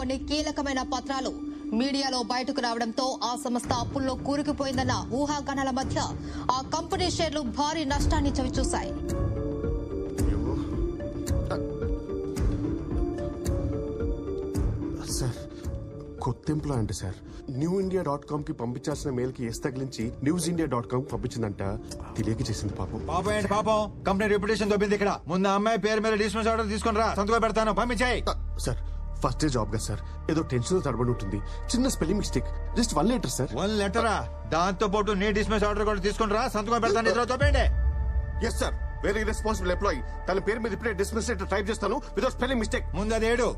కొన్ని కీలకమైన పత్రాలు మీడియాలో బయటకు రావడంతో ఆ సంస్థ అప్పుల్లో కూరుకుపోయిందన్న ఊహాగానాల మధ్య ఆ కంపెనీ షేర్లు భారీ నష్టాన్ని చవిచూశాయి. సార్ కొత్త ఎంప్లాయ్ అంటే సార్ newindia.com కి పంపించాల్సిన మెయిల్ కి ఎస్ తగిలించి newsindia.com పంపించిందంట. తెలియక చేసింది పాపం. పాపం ఏంటి పాపం? కంపెనీ రెప్యుటేషన్ దొబ్బింది ఇక్కడ. ముందు అమ్మాయి పేరు మీద డిస్మిస్ ఆర్డర్ తీసుకుని రా, సంతకం పెడతాను, పంపించాయి. సార్ ఫస్ట్ డే జాబ్ గా సార్, ఏదో టెన్షన్ తడబడి ఉంటుంది, చిన్న spelling mistake, just 1 letter sir. 1 లెటరా? దాంతో పాటు నీ డిస్మిస్ ఆర్డర్ కూడా తీసుకుని రా, సంతకం పెడతాను. ఇద్దరు తోపండి. Yes sir, very responsible employee. తన పేరు మీద ఇప్పుడే డిస్మిస్ లెటర్ టైప్ చేస్తాను వితౌట్ స్పెల్లింగ్ మిస్టేక్. ముందు అది ఏడు.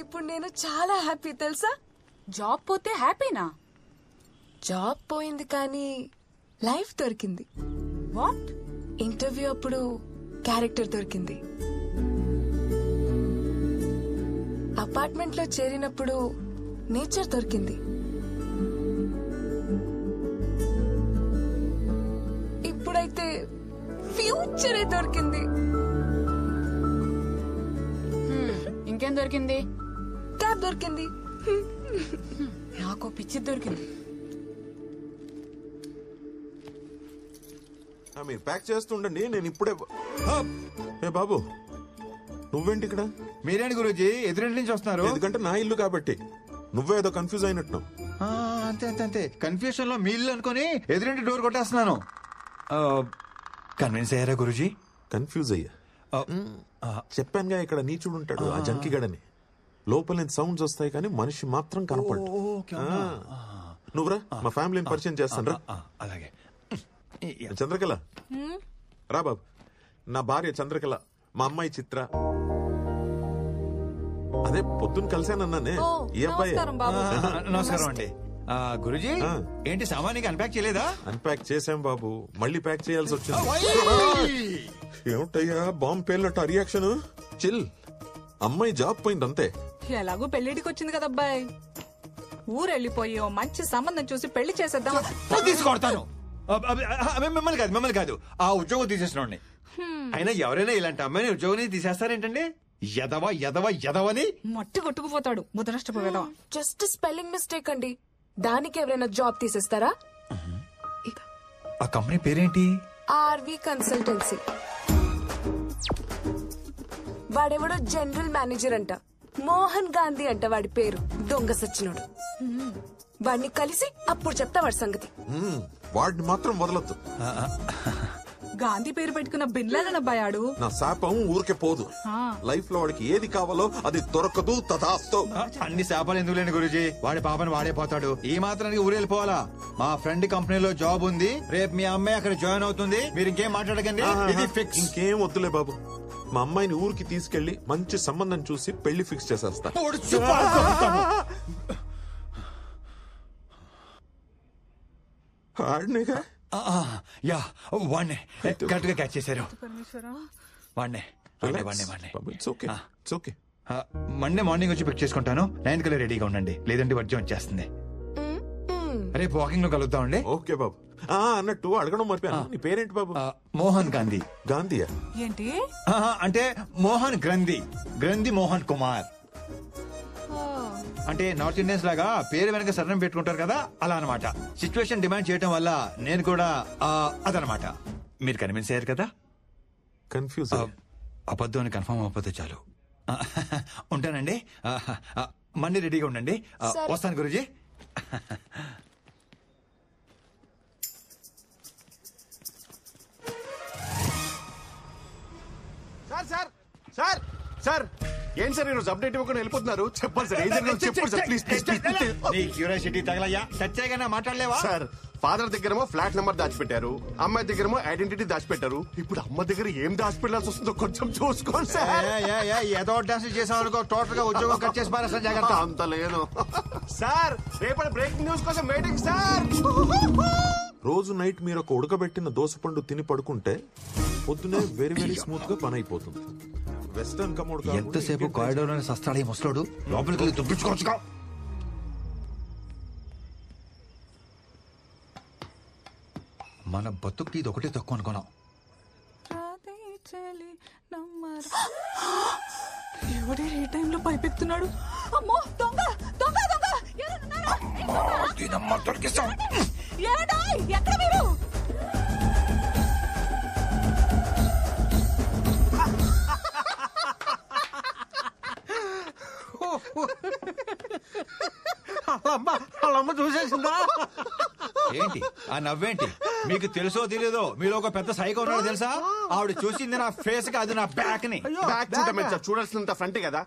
ఇప్పుడు నేను చాలా హ్యాపీ తెలుసా. జాబ్ పోతే హ్యాపీనా? జాబ్ పోయింది కానీ లైఫ్ దొరికింది. వాట్? ఇంటర్వ్యూ అప్పుడు క్యారెక్టర్ దొరికింది. అపార్ట్మెంట్ లో చేరినప్పుడు నేచర్ దొరికింది. ఇప్పుడైతే ఫ్యూచరే దొరికింది. ఇంకేం దొరికింది? క్యాబ్ దొరికింది. నాకు పిచ్చి దొరికింది. మీరు ప్యాక్ చేస్తుండండి, నేను ఇప్పుడే. ఏ బాబు, నువ్వేంటి ఇక్కడ? మీరేంటి గురూజీ ఎదురింటి నుంచి వస్తున్నారు? ఎందుకంటే నా ఇల్లు కాబట్టి. నువ్వే ఏదో కన్ఫ్యూజ్ అయినట్టు. అంతే అంతే అంతే, కన్ఫ్యూషన్ లో మీ ఇల్లు అనుకుని ఎదురింటి డోర్ కొట్టేస్తున్నాను. కన్విన్స్ అయ్యారా గురూజీ? కన్ఫ్యూజ్ అయ్యా. చెప్పానుగా ఇక్కడ నీచుడు ఉంటాడు, ఆ జంకిగడని. లోపల నుంచి సౌండ్స్ వస్తాయి కానీ మనిషి మాత్రం కనపడు. నువ్వురా, మా ఫ్యామిలీని పరిచయం చేస్తాను రా. అలాగే. చంద్రకళ రా బాబు. నా భార్య చంద్రకళ, మా అమ్మాయి చిత్ర. అదే పొద్దున్న కలిసానన్నానే, ఈ అబ్బాయి. నమస్కారం అండి. గురూజీ ఏంటి సామాన్యంగా అన్పాక్ చేయలేదా? అన్పాక్ చేసాం బాబు, మళ్ళీ ప్యాక్ చేయాల్సి వచ్చింది. ఏమిటయ్యా బాంబు పేలినట్టు రియాక్షన్? చిల్, అమ్మాయి జాబ్ పోయింది అంతే. ఎలాగో పెళ్లిడికి వచ్చింది కదా అబ్బాయి, ఊరెళ్ళిపోయి ఓ మంచి సంబంధం చూసి పెళ్లి చేసేద్దాం. తీసుకొడతాను. మిమ్మల్ని కాదు, ఆ ఉద్యోగం తీసేసిన. అయినా ఎవరైనా ఇలాంటి అమ్మాయిని ఉద్యోగం తీసేస్తారేంటండి? ఎదవా ఎదవా ఎదవని మట్టి కొట్టుకుపోతాడు ముదనష్టపోయేదవా. జస్ట్ స్పెల్లింగ్ మిస్టేక్ అండి, దానికి ఎవరైనా జాబ్ తీసేస్తారా? ఆ కంపెనీ పేరేంటి? RV consultancy. వాడెవడో జనరల్ మేనేజర్ అంట, మోహన్ గాంధీ అంట వాడి పేరు. దొంగ సచ్చినోడు. వాడిని కలిసి అప్పుడు చెప్తా వాడి సంగతి. వాడిని మాత్రం వదలొద్దు. గాంధీ పేరు పెట్టుకున్న బిన్లాడన్ అబ్బాయాడు. నా శాపం ఊరికే పోదు. లైఫ్ లో వాడికి ఏది కావాలో అది దొరకదు. తదాస్తు. అన్ని శాపాలు ఎందుకు లేని గురూజీ, వాడి పాపని వాడే పోతాడు. ఈ మాత్రానికి ఊరెళ్ళిపోవాలా? మా ఫ్రెండ్ కంపెనీలో జాబ్ ఉంది, రేపు మీ అమ్మాయి అక్కడ జాయిన్ అవుతుంది. మీరు ఇంకేం మాట్లాడకండి, ఇది ఫిక్స్. ఇంకేం వద్దులే బాబు, మా అమ్మాయిని ఊరికి తీసుకెళ్లి మంచి సంబంధం చూసి పెళ్లి ఫిక్స్ చేసేస్తా. యా, వాణ్ణే కరెక్ట్ గా క్యాచ్ చేశారు. వాణ్ణే మండే మార్నింగ్ వచ్చి పిక్ చేసుకుంటాను. 9 కల్లా రెడీగా ఉండండి, లేదంటే వర్జం వచ్చేస్తుంది. రేపు వాకింగ్ లో కలుద్దామండి. ఓకే బాబు. అన్నట్టు అడగడం మర్చిపోయాను, నీ పేరేంటి బాబు? మోహన్ గాంధీ. గాంధీయా? ఏంటి అంటే మోహన్ గ్రంథి మోహన్ కుమార్. అంటే నార్త్ ఇండియన్స్ లాగా పేరు వెనక సరణం పెట్టుకుంటారు కదా, అలా అనమాట. సిచ్యువేషన్ డిమాండ్ చేయటం వల్ల నేను కూడా అదనమాట. మీరు కన్విన్స్ అయ్యారు కదా? కన్ఫ్యూజ్. అబద్ధం అని కన్ఫర్మ్ అవ్వకపోతే చాలు. ఉంటానండి, మండే రెడీగా ఉండండి. వస్తాను గురూజీ. సార్ సార్ సార్ ఏం సార్ ఈరోజు అప్డేట్ ఇవ్వకుండా వెళ్ళిపోతున్నారు? చెప్పండి సార్, ఏం జరిగిందో చెప్పండి సార్, ప్లీజ్ ప్లీజ్. నీ క్యూరియాసిటీ తగలయ్యా, సత్యాగా మాట్లాడలేవా? సార్, ఫాదర్ దగ్గరేమో ఫ్లాట్ నెంబర్ దాచిపెట్టారు, అమ్మాయి దగ్గరేమో ఐడెంటిటీ దాచిపెట్టారు. ఇప్పుడు అమ్మ దగ్గర ఏం దాచిపెట్టాల్సి వస్తుందో కొంచెం చూసుకోండి సార్. ఏదో డాన్స్ చేసాం అనుకో, టోటల్ గా ఉద్యోగం కట్ చేసి పారేస్తా, జాగ్రత్త. అంత లేదు సార్. రేపటి బ్రేకింగ్ న్యూస్ కోసం వెయిటింగ్ సార్. రోజు నైట్ మీరు ఒక ఉడకబెట్టిన దోసపండు తిని పడుకుంటే పొద్దునే వెరీ వెరీ స్మూత్ గా పని అయిపోతుంది. Western commode. ఎంతసేపు కారిడోర్ అని సస్తాడు ఈ ముసలోడు, లోపలికి వెళ్ళి దుబ్బించుకోవచ్చుగా. మన బతుక్కి ఇది ఒకటే తక్కువ అనుకున్నాం. ఎవడే ఏ టైంలో పైపెత్తున్నాడు? అమ్మో దొంగ దొంగ దొంగ ఎక్కడ మీరు? వాళ్ళమ్మ చూసేసిందా? ఏంటి ఆ నవ్వేంటి? మీకు తెలుసో తెలియదో మీలో ఒక పెద్ద సైకో ఉన్నాడు తెలుసా? ఆవిడ చూసింది నా ఫేస్ కి, అది నా బ్యాక్ ని. బ్యాక్ చూడమే సార్, చూడాల్సినంత ఫ్రంట్ కదా.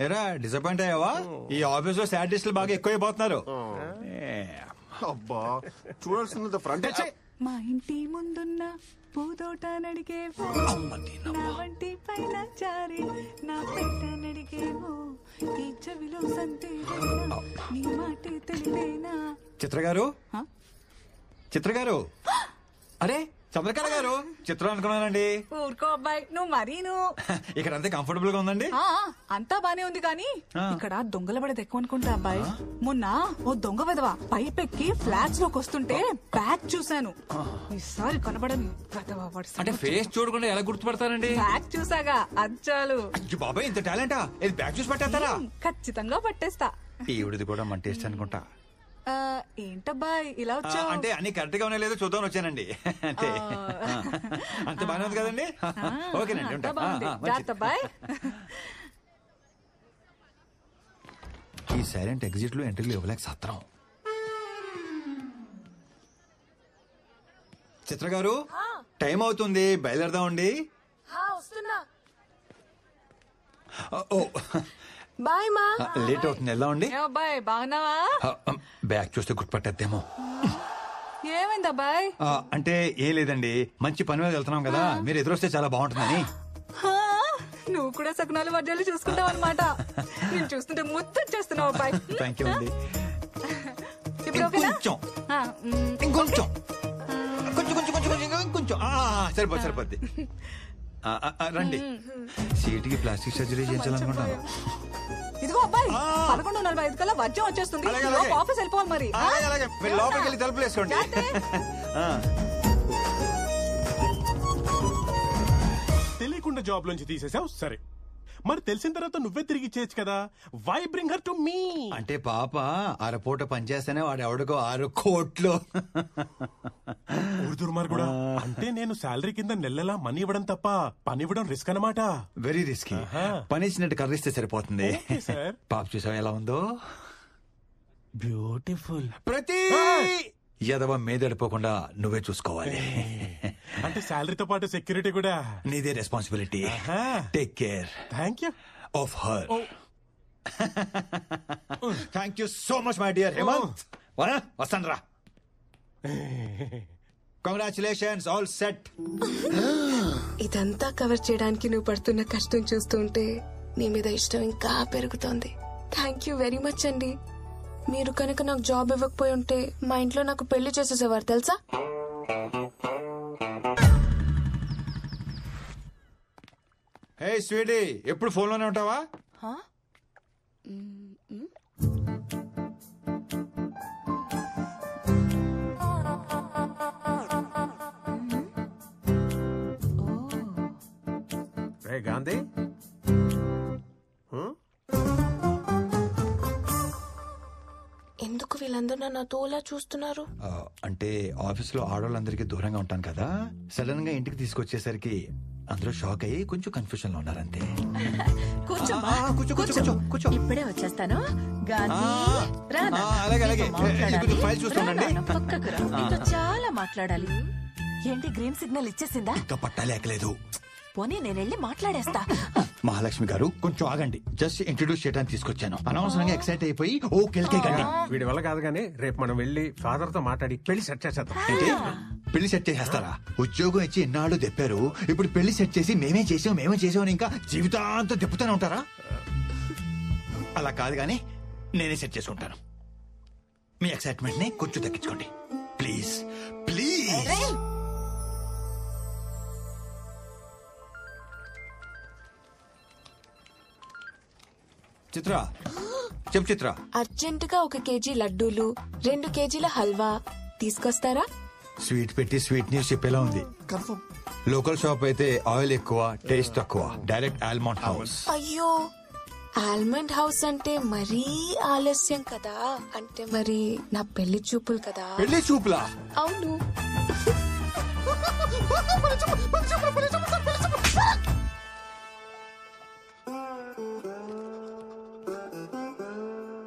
ఎరా డిసప్పాయింట్ అయ్యావా? ఈ ఆఫీస్ లో సాడిస్టులు బాగా ఎక్కువైపోతున్నారు. అబ్బా చూడాల్సినంత ఫ్రంట్. మా ఇంటి ముందున్న పూదోట నడిగేవో, నా వంటి పైన చారి నా పెట్ట నడిగేవో, ఈ చెవిలో సంతేనా నీ మాట తెలివేనా? చిత్ర గారు, చిత్ర గారు, అరే చంద్రకళ గారు, చిత్రం అనుకున్నానండి. ఊరుకో అబ్బాయి, నువ్వు మరీను. ఇక్కడ అంతే కంఫర్టబుల్ గా ఉందండి. అంతా బానే ఉంది కానీ ఇక్కడ దొంగల పడేది ఎక్కువ అనుకుంటా అబ్బాయి. మొన్న ఓ దొంగ విధవ పైపెక్కి ఫ్లాట్స్ లోకి వస్తుంటే బ్యాగ్ చూశాను. ఈసారి కనబడని అంటే ఫేస్ చూడకుండా ఎలా గుర్తుపడతానండి? బ్యాగ్ చూసాగా అచ్చాలు. అయ్యో బాబాయ్, ఇంత టాలెంటా? ఇది బ్యాగ్ చూసి పట్టేస్తారా? ఖచ్చితంగా పట్టేస్తా. ఈవిడిది కూడా మన టేస్ట్ అనుకుంటా. ఏంటబ్బాయి ఇలా వచ్చావు? అంటే అన్ని కరెక్ట్ గా ఉన్నాయో లేదో చూద్దాం వచ్చానండి. అంటే అంత బాగానే ఉంది కదండి. ఓకేనండి, ఉంటా. ఈ సైలెంట్ ఎగ్జిట్ లో ఎంట్రీలు ఇవ్వలేక సత్రం. చిత్ర గారు, టైం అవుతుంది, బయలుదేరదామండి. వస్తున్నా. ఓ బాయ్ మా. లేట్ అవుతుంది, వెళ్దామండి. అబ్బాయి బాగున్నావా? బ్యాగ్ చూస్తే గుర్తుపట్టేద్దేమో. ఏమైంది అబ్బాయి? అంటే ఏం లేదండి, మంచి పని మీద వెళ్తున్నాం కదా, మీరు ఎదురొస్తే చాలా బాగుంటుందని. నువ్వు కూడా సకునాలు వర్జాలు చూసుకుంటావు అనమాట. నేను చూస్తుంటే ముద్దొచ్చేస్తున్నావు అబ్బాయి. థ్యాంక్ యూ అండి. ఇంకొంచెం ఇంకొంచెం కొంచెం కొంచెం కొంచెం ఇంకొంచెం సరిపోద్ది. రండి, సీటుకి ప్లాస్టిక్ సర్జరీ చేయించాలనుకుంటాను. ఇదిగో అబ్బాయి, 11:45 కల్లా వర్జం వచ్చేస్తుంది. ఆఫీస్ వెళ్ళిపోవాలి మరి. మీరు లోపలికి వెళ్ళి తలుపులు వేసుకోండి. తెలియకుండా జాబ్ లోంచి తీసేసావు సరే, మరి తెలిసిన తర్వాత నువ్వే తిరిగి ఇచ్చేయచ్చు కదా. Why bring her to me? అంటే పాప అరపూట పనిచేస్తేనే వాడు ఎవడికో 6 కోట్లు. దుర్మార్గుడా, అంటే నేను శాలరీ కింద నెలలా మనీ ఇవ్వడం తప్ప పని ఇవ్వడం రిస్క్ అన్నమాట. Very risky. పని ఇచ్చినట్టు కర్రిస్తే సరిపోతుంది. పాప చూసావు ఎలా ఉందో? బ్యూటిఫుల్. ప్రతి యదవ మీదడిపోకుండా నువ్వే చూసుకోవాలి. అంటే శాలరీతో పాటు సెక్యూరిటీ కూడా నీదే responsibility. Take care. Thank you of her. Thank you so much my dear Hemanth. వస్తాను రా. Congratulations, all set. ఇదంతా కవర్ చేయడానికి నువ్వు పడుతున్న కష్టం చూస్తుంటే నీ మీద ఇష్టం ఇంకా పెరుగుతోంది. థ్యాంక్ యూ వెరీ మచ్ అండి. మీరు కనుక నాకు జాబ్ ఇవ్వకపోయి ఉంటే మా ఇంట్లో నాకు పెళ్లి చేసేసేవారు తెలుసా. హే స్వీటీ, ఎప్పుడు ఫోన్ లోనే ఉంటావా? రే గాంధీ, ఎందుకు వీళ్ళందరూ నన్ను తోలా చూస్తున్నారు? అంటే ఆఫీస్ లో ఆడవాళ్ళందరికీ దూరంగా ఉంటాను కదా, సడన్ గా ఇంటికి తీసుకొచ్చేసరికి అందరూ షాక్ అయ్యి కొంచెం కన్ఫ్యూజన్ లో ఉన్నారంతే. కూర్చో. ఇప్పుడే వచ్చేస్తాను. గాంధీ, రా నా. అలాగే మాట్లాడాలి. ఫైల్ చూస్తానండి. రా నా, పక్కకు రా. నీతో చాలా మాట్లాడాలి. ఏంటి గ్రీన్ సిగ్నల్ ఇచ్చేసిందా? ఇంకా పట్టాలేకలేదు. పోనీ నేను వెళ్ళి మాట్లాడేస్తా. మహాలక్ష్మి గారు కొంచెం ఆగండి, జస్ట్ ఇంట్రొడ్యూస్ చేయడానికి తీసుకొచ్చాను. అనవసరంగా ఎక్సైట్ అయిపోయి ఓ కెల్కేకండి. వీడి వల్ల కాదు కానీ రేపు మనం వెళ్ళి ఫాదర్ తో మాట్లాడి పెళ్లి సెట్ చేసేద్దాం. ఏంటి పెళ్లి సెట్ చేసేస్తారా? ఉద్యోగం ఇచ్చి ఎన్నాళ్ళు తెప్పారు, ఇప్పుడు పెళ్లి సెట్ చేసి మేమే చేసామని ఇంకా జీవితాంతం తిప్పుతూనే ఉంటారా? అలా కాదు గానీ నేనే సెట్ చేసుకుంటాను. మీ ఎక్సైట్మెంట్ ని కొంచెం తగ్గించుకోండి ప్లీజ్. చిత్ర, చెప్పు చిత్ర. అర్జెంట్ గా 1 కేజీ లడ్డూలు, 2 కేజీల హల్వా తీసుకొస్తారా? స్వీట్ పెట్టి స్వీట్ న్యూస్ చెప్పేలా ఉంది. కన్ఫర్మ్. లోకల్ షాప్ అయితే ఆయిల్ ఎక్కువ, టేస్ట్ తక్కువ. Direct almond house. అయ్యో, ఆల్మండ్ హౌస్ అంటే మరీ ఆలస్యం కదా. అంటే మరి నా పెళ్లి చూపులు కదా. పెళ్లి చూపులా? అవును.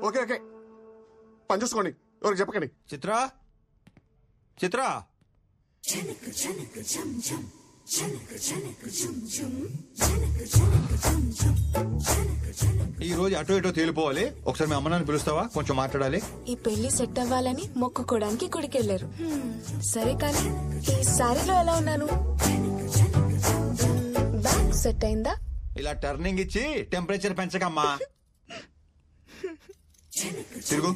ఓకే ఓకే, పని చూసుకోండి, ఎవరికి చెప్పకండి. చిత్రా, చిత్రా, ఈ రోజు అటో ఇటో తేలిపోవాలి. ఒకసారి మీ అమ్మనాన్ని పిలుస్తావా? కొంచెం మాట్లాడాలి. ఈ పెళ్లి సెట్ అవ్వాలని మొక్కుకోవడానికి గుడికెళ్లారు. సరే కానీ ఈ సారీలో ఎలా ఉన్నాను? బ్యాగ్ సెట్ అయిందా? ఇలా టర్నింగ్ ఇచ్చి టెంపరేచర్ పెంచకమ్మా. తిరుగు,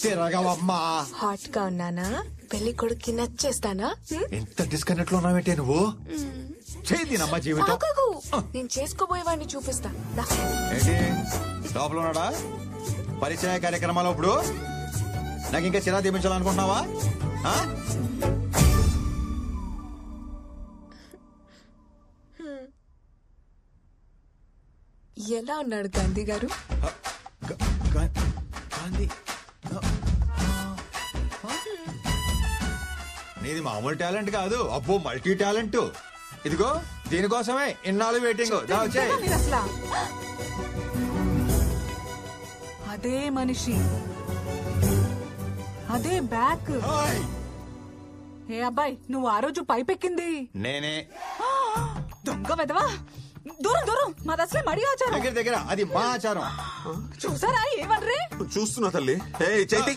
తిరగవమ్మా. హాట్ గా ఉన్నానా? పెళ్లి కొడుక్కి నచ్చేస్తానా? ఎంత డిస్కనెక్ట్ లో ఉన్నావేంటే నువ్వు? చేద్దినమ్మా జీవితం. ఆగకు, నేను చేసుకోబోయేవాడిని చూపిస్తా. దా. ఏంటి లోపల ఉన్నాడా? పరిచయ కార్యక్రమాలు ఇప్పుడు నాకు ఇంకా చిరా తీపించాలనుకుంటున్నావా? ఎలా ఉన్నాడు గాంధీ గారు? గాంధీ నీది మామూలు టాలెంట్ కాదు, అబ్బో మల్టీ టాలెంట్. ఇదిగో దీనికోసమే ఇన్నాళ్ళు వెయిటింగ్. మీరు అసలా అదే మనిషి, అదే బ్యాక్. ఏ అబ్బాయి, నువ్వు ఆ రోజు పైపెక్కింది నేనే. దొంగ వెదవా, దూరం దూరం, మాది అసలే మడి ఆచారం. దగ్గర దగ్గర, అది మా ఆచారం. చూసారా ఏమన్రే? చూస్తున్నా తల్లి. ఏ చైతి,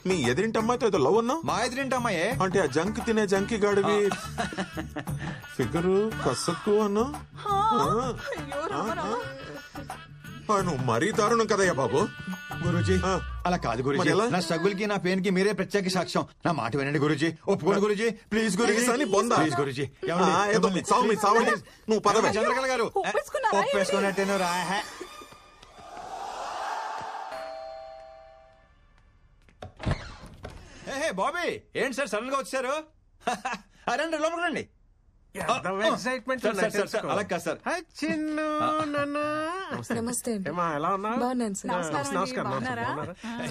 నీ ఎదిరింటి అమ్మాయితో ఏదో లవ్ అన్నా? మా ఎదురింటి అమ్మాయే అంటే ఆ జంక్ తినే జంకి గడివి ఫిగరు కసక్కు అన్నా? అయ్యో రామరా. నువ్వు మరీ దారుణం కదయ్యా బాబు. గురూజీ అలా కాదు గురూజీ, మరి ఎలా? నా స్ట్రగుల్ కి నా పెయిన్ కి మీరే ప్రత్యేక సాక్ష్యం. నా మాట వినండి గురూజీ, ఒప్పుకోండి గురూజీ, ప్లీజ్ గురూజీ, ప్లీజ్ అని బొందా? ప్లీజ్ గురూజీ. చావండి నువ్వు పదవే. చంద్రకళ గారు ఒప్పేసుకున్నారా? ఒప్పేసుకున్నట్టేను రా. బాబీ ఏంటి సార్ సడన్ గా వచ్చారు? రండి లోపలికి రండి. అలా కాదు సార్. నమస్తే అండి. ఎలా ఉన్నా? బాగున్నాను సార్. నమస్కారం అండి, బాగున్నారా?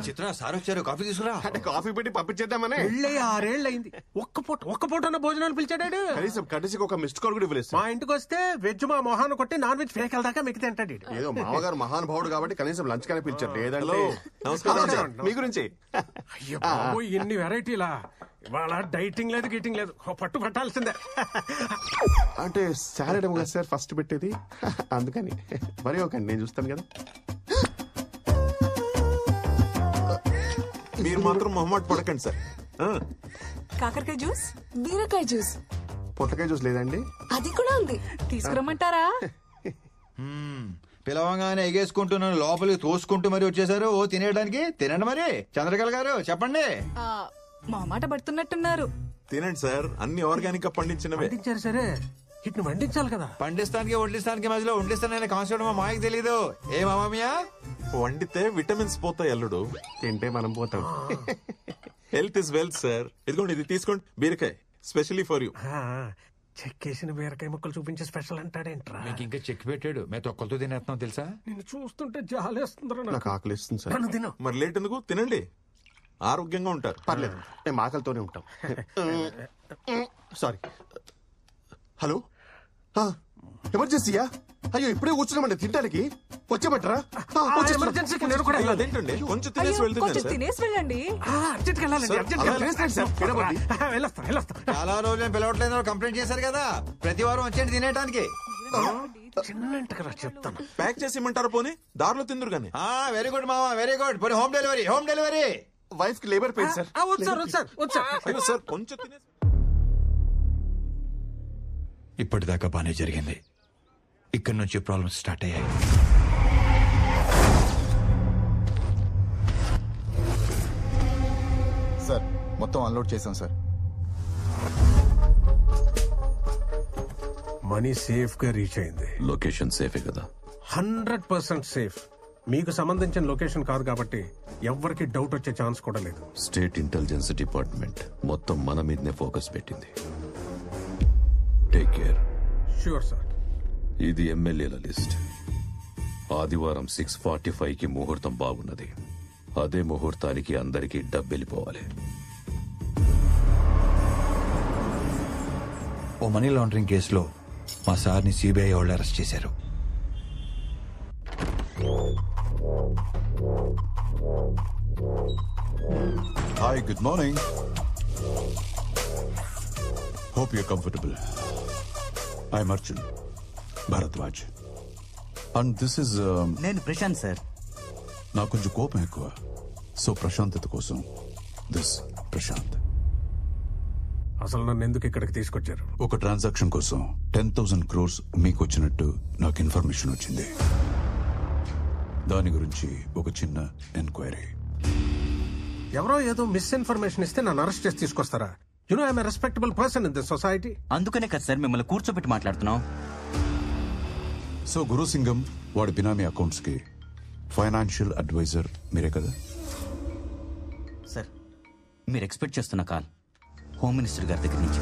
చిత్ర సార్ వచ్చారు, కాఫీ తీసుకురా. అంటే కాఫీ పెట్టి పంపించేద్దామని. పెళ్ళి 6 ఏళ్ళు అయింది. ఒక్క పూట భోజనాలు పిలిచాడాడు. కనీసం కటిసి ఒక మిస్డ్ కాల్ కూడా ఇవ్వలేదు మా సార్. ఇంటికి వస్తే వెజ్ మా మొహాన్ని కొట్టి నాన్ వెజ్ ఫేక్ వెళ్దాకా మిగతా తింటాడు ఈడు. ఏదో మామగారు మహానుభావుడు కాబట్టి కనీసం లంచ్ కానీ పిలిచారు. లేదంటే నమస్కారం సార్, మీ గురించి అయ్యో బాబు, ఇన్ని వెరైటీలా. ఇవాళ డైటింగ్ లేదు, గీటింగ్ లేదు, పట్టు పట్టాల్సిందే. అంటే సాలడ్ ఏమో కదా సార్ ఫస్ట్ పెట్టేది, అందుకని మరి ఒకండి, నేను చూస్తాను కదా. మీరు మాత్రం మొహమాట పడకండి సార్. కాకరకాయ జ్యూస్, బీరకాయ జ్యూస్, పొట్లకాయ జ్యూస్ లేదండి? అది కూడా ఉంది. తీసుకురమ్మంటారా? పిలవంగానే ఎగేసుకుంటున్నాను, లోపలికి తోసుకుంటూ మరి వచ్చేసారు. ఓ తినేయడానికి తినండి మరి. చంద్రకళ గారు చెప్పండి. మా మాట పడుతున్నట్టున్నారు. తినండి సార్, అన్ని ఆర్గానిక్ గా పండించినవే. వండించారు సరే, ఇట్ని వండించాలి కదా. పండిస్తానికి వడ్డిస్తానికి మధ్యలో వండిస్తానని కాన్సెప్ట్ మా మాయకి తెలీదు. ఏ మామయ్య? వండితే విటమిన్స్ పోతాయి అల్లుడు, తింటే మనం పోతాం. Health is wealth sir. ఇదిగోండి, ఇది తీసుకోండి, బీరకాయ స్పెషల్లీ ఫర్ యూ. చెక్కేసిన బీరకాయ ముక్కలు చూపించే స్పెషల్ అంటాడేంట్రా? మీకు ఇంకా చెక్ పెట్టాడు, మేము తొక్కలతో తినేస్తున్నాం తెలుసా? నిన్ను చూస్తుంటే జాలేస్తుందిరా. నాకు ఆకలి ఇస్తుంది సార్. నన్ను తిను. మరి లేట్ ఎందుకు, తినండి, ఆరోగ్యంగా ఉంటారు. పర్లేదు, మేము ఆకలితోనే ఉంటాం. సారీ. హలో, ఎమర్జెన్సీయా? అయ్యో ఇప్పుడే కూర్చున్నామండి తినడానికి, వచ్చేమంటారా? ఎమర్జెన్సీకి నేను కూడా ఇలా అదేంటండి, కొంచెం తినేసి అయ్యో, వెళ్తున్నాను కొంచెం సార్. తినేసి వెళ్ళండి. అర్జెంట్కి వెళ్ళాలండి, సార్, అర్జెంట్కి అలా లేస్తాను సార్, తినమండి. వెళ్ళొస్తాను. చాలా రోజులు పిలవట్లేదు కంప్లైంట్ చేశారు కదా, ప్రతి వారం వచ్చేయండి తినేయడానికి. చిన్నంటకరా చెప్తాను. ప్యాక్ చేసి ఇమ్మంటారా? పోనీ దారిలో తిందురు గానీ. వెరీ గుడ్ మామా, వెరీ గుడ్. పోనీ home delivery, home delivery. Wife కి లేబర్ పెయిన్ సార్. అయ్యో సార్, కొంచెం తినేసి. ఇప్పటిదాకా బానే జరిగింది, ఇక్కడి నుంచి ప్రాబ్లమ్స్ స్టార్ట్ అయ్యాయి. సార్ మొత్తం అన్లోడ్ చేశాం సార్. మనీ సేఫ్ గా రీచ్ అయింది. లొకేషన్ సేఫే కదా? 100% సేఫ్. మీకు సంబంధించిన లొకేషన్ కాదు కాబట్టి ఎవ్వరికి డౌట్ వచ్చే ఛాన్స్ కూడా లేదు. స్టేట్ ఇంటెలిజెన్స్ డిపార్ట్మెంట్ మొత్తం మన మీదనే ఫోకస్ పెట్టింది. Take care. Sure sir. ఇది ఎమ్మెల్యేల లిస్ట్. ఆదివారం 6:45కి ముహూర్తం బాగున్నది. అదే ముహూర్తానికి అందరికీ డబ్బెళ్ళిపోవాలి. ఓ మనీ లాండరింగ్ కేసులో మా సార్ని సిబిఐ వాళ్ళు అరెస్ట్ చేశారు. Hi, good morning. Hope you comfortable. I'm Arjun Bharadwaj and this is నేను ప్రశాంత్ సార్. నాకు కొంచెం కోపం ఎక్కువ, సో ప్రశాంతత కోసం దిస్ ప్రశాంత్. అసలు నన్ను ఎందుకు ఇక్కడికి తీసుకొచ్చారు? ఒక ట్రాన్సాక్షన్ కోసం 10,000 crores మీకు వచ్చినట్టు నాకు ఇన్ఫర్మేషన్ వచ్చింది. దాని గురించి ఒక చిన్న ఎంక్వైరీ. ఎవరో ఏదో మిస్ఇన్ఫర్మేషన్ ఇస్తే నన్ను అరెస్ట్ చేసి తీసుకొస్తారా? You know I'm a respectable person in this society. అందుకనే కదా సార్ మిమ్మల్ని కూర్చోబెట్టి మాట్లాడుతున్నాం. సో గురుసింగం వాడి బినామీ అకౌంట్స్ కి ఫైనాన్షియల్ అడ్వైజర్ మీరే కదా? సార్ మీరు ఎక్స్పెక్ట్ చేస్తున్న కాల్ హోమ్ మినిస్టర్ గారి దగ్గర నుంచి.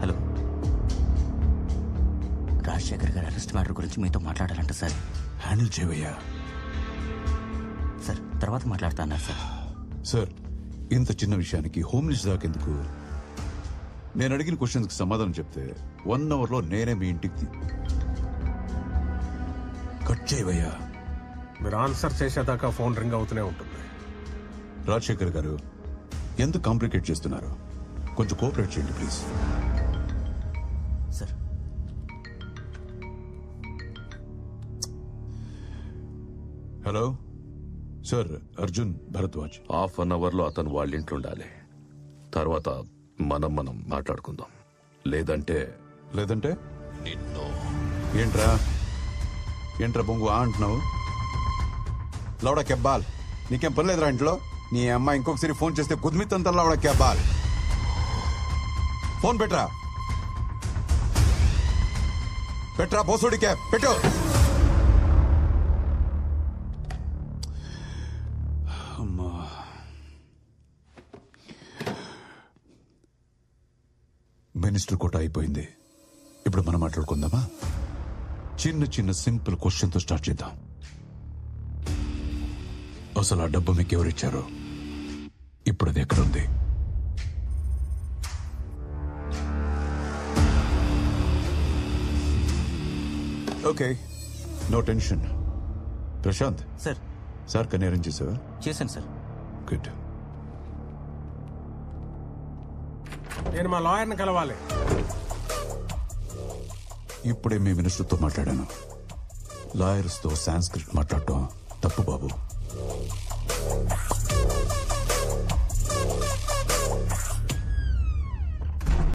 హలో, రాజశేఖర్ గారి అరెస్ట్ మ్యాటర్ గురించి మీతో మాట్లాడాలంట సార్. హ్యాండిల్ చేయవయ్యా. సార్ తర్వాత మాట్లాడుతా అన్నారు సార్. సార్ ఇంత చిన్న విషయానికి హోమ్ మినిస్టర్ దాకా ఎందుకు? నేను అడిగిన క్వశ్చన్స్కి సమాధానం చెప్తే 1 అవర్లో నేనే మీ ఇంటికి కట్ చేయవయ్యా. మీరు ఆన్సర్ చేసేదాకా ఫోన్ రింగ్ అవుతూనే ఉంటుంది. రాజశేఖర్ గారు ఎందుకు కాంప్లికేట్ చేస్తున్నారు? కొంచెం కోఆపరేట్ చేయండి please. Sir hello sir, Arjun Bharadwaj. Half an అవర్లో అతను వాళ్ళ ఇంట్లో ఉండాలి. తర్వాత మనం మాట్లాడుకుందాం. లేదంటే నిన్ను ఏంట్రా బొంగు అంటున్నావు? లౌడా కెబ్బాల్, నీకేం పని లేదురా ఇంట్లో? నీ అమ్మాయి ఇంకొకసారి ఫోన్ చేస్తే కుదిమిత్తంతా లౌడా కెబ్బాల్. ఫోన్ పెట్రా బోసుడి క్యాబ్ పెట్టు. అమ్మా, మినిస్టర్ కోట అయిపోయింది. ఇప్పుడు మనం మాట్లాడుకుందామా? చిన్న సింపుల్ క్వశ్చన్ తో స్టార్ట్ చేద్దాం. అసలు ఆ డబ్బు మీకు ఎవరిచ్చారో, ఇప్పుడు అది ఎక్కడుంది? Okay, no tension. Prashanth sir కన్నీ అరేంజ్ చేసావా? చేశాను సార్. గుడ్. నేను మా లాయర్ని కలవాలి. ఇప్పుడే మీ మినిస్టర్తో మాట్లాడాను. లాయర్స్తో సాంస్క్రిట్ మాట్లాడటం తప్పు బాబు.